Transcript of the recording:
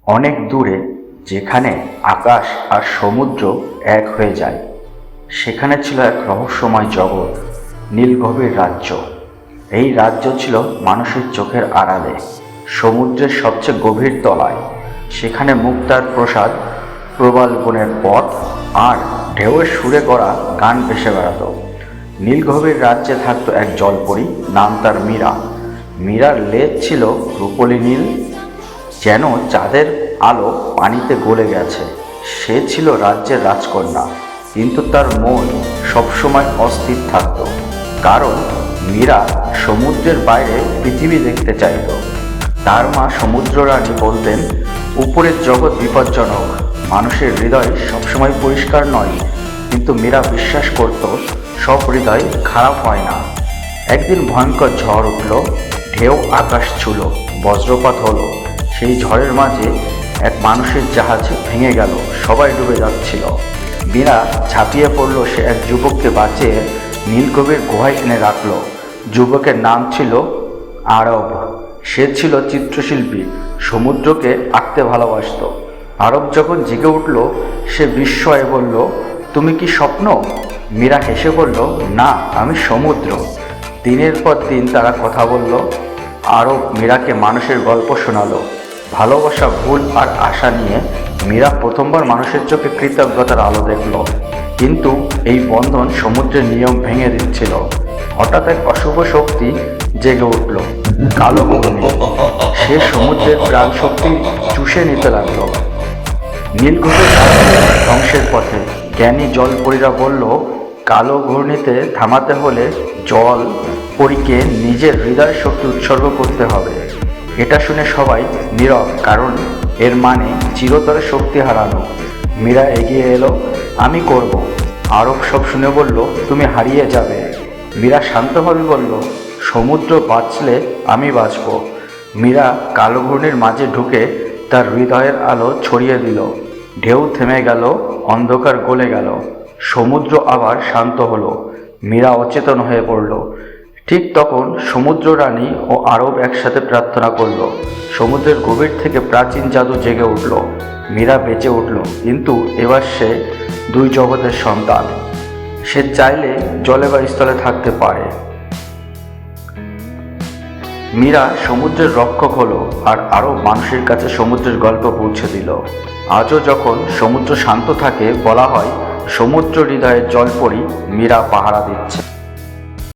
অনেক দূরে, যেখানে আকাশ আর সমুদ্র এক হয়ে যায়, সেখানে ছিল এক রহস্যময় জগৎ, নীলগভীর রাজ্য। এই রাজ্য ছিল মানুষের চোখের আড়ালে, সমুদ্রের সবচেয়ে গভীর তলায়। সেখানে মুক্তার প্রসাদ, প্রবাল বনের পথ আর ঢেউয়ের সুরে গড়া গান ভেসে বেড়াত। নীলগভীর রাজ্যে থাকতো এক জলপরী, নাম তার মীরা। মীরার লেজ ছিল রূপলি নীল, যেন চাঁদের আলো পানিতে গলে গেছে। সে ছিল রাজ্যের রাজকন্যা, কিন্তু তার মন সবসময় অস্থির থাকত, কারণ মীরা সমুদ্রের বাইরে পৃথিবী দেখতে চাইত। তার মা সমুদ্র রানী বলতেন, উপরের জগৎ বিপজ্জনক, মানুষের হৃদয় সবসময় পরিষ্কার নয়। কিন্তু মীরা বিশ্বাস করত, সব হৃদয় খারাপ হয় না। একদিন ভয়ঙ্কর ঝড় উঠল, ঢেউ আকাশ ছুঁল, বজ্রপাত হলো। সেই ঝড়ের মাঝে এক মানুষের জাহাজ ভেঙে গেল, সবাই ডুবে যাচ্ছিল। মীরা ঝাঁপিয়ে পড়ল, সে এক যুবককে বাঁচিয়ে নীলগভীর গুহায় এনে রাখল। যুবকের নাম ছিল আরব। সে ছিল চিত্রশিল্পী, সমুদ্রকে আঁকতে ভালোবাসত। আরব যখন জেগে উঠল, সে বিস্ময়ে বলল, তুমি কি স্বপ্ন? মীরা হেসে বলল, না, আমি সমুদ্র। দিনের পর দিন তারা কথা বলল। আরব মীরাকে মানুষের গল্প শোনালো, ভালোবাসা, ভুল আর আশা নিয়ে। মীরা প্রথমবার মানুষের চোখে কৃতজ্ঞতার আলো দেখল। কিন্তু এই বন্ধন সমুদ্রের নিয়ম ভেঙে দিচ্ছিল। হঠাৎ এক অশুভ শক্তি জেগে উঠল, কালো ঘূর্ণি। সে সমুদ্রের প্রাণ শক্তি চুষে নিতে লাগলো। নীলগভীর ধ্বংসের পথে। জ্ঞানী জলপরীরা বলল, কালো ঘূর্ণিতে থামাতে হলে জল পরীকে নিজের হৃদয় শক্তি উৎসর্গ করতে হবে। এটা শুনে সবাই নীরব, কারণ এর মানে চিরতরে শক্তি হারানো। মীরা এগিয়ে এলো, আমি করব। আরব সব শুনে বলল, তুমি হারিয়ে যাবে। মীরা শান্তভাবে বলল, সমুদ্র বাঁচলে আমি বাঁচব। মীরা কালো ঘূর্ণির মাঝে ঢুকে তার হৃদয়ের আলো ছড়িয়ে দিল। ঢেউ থেমে গেল, অন্ধকার গলে গেল, সমুদ্র আবার শান্ত হলো। মীরা অচেতন হয়ে পড়ল। ঠিক তখন সমুদ্র রানী ও আরব একসাথে প্রার্থনা করল। সমুদ্রের গভীর থেকে প্রাচীন জাদু জেগে উঠল। মীরা বেঁচে উঠল, কিন্তু এবার সে দুই জগতের সন্তান। সে চাইলে জলে বা স্থলে থাকতে পারে। মীরা সমুদ্রের রক্ষক হলো, আর আরও মানুষের কাছে সমুদ্রের গল্প পৌঁছে দিল। আজও যখন সমুদ্র শান্ত থাকে, বলা হয় সমুদ্র হৃদয়ের জলপরী মীরা পাহারা দিচ্ছে।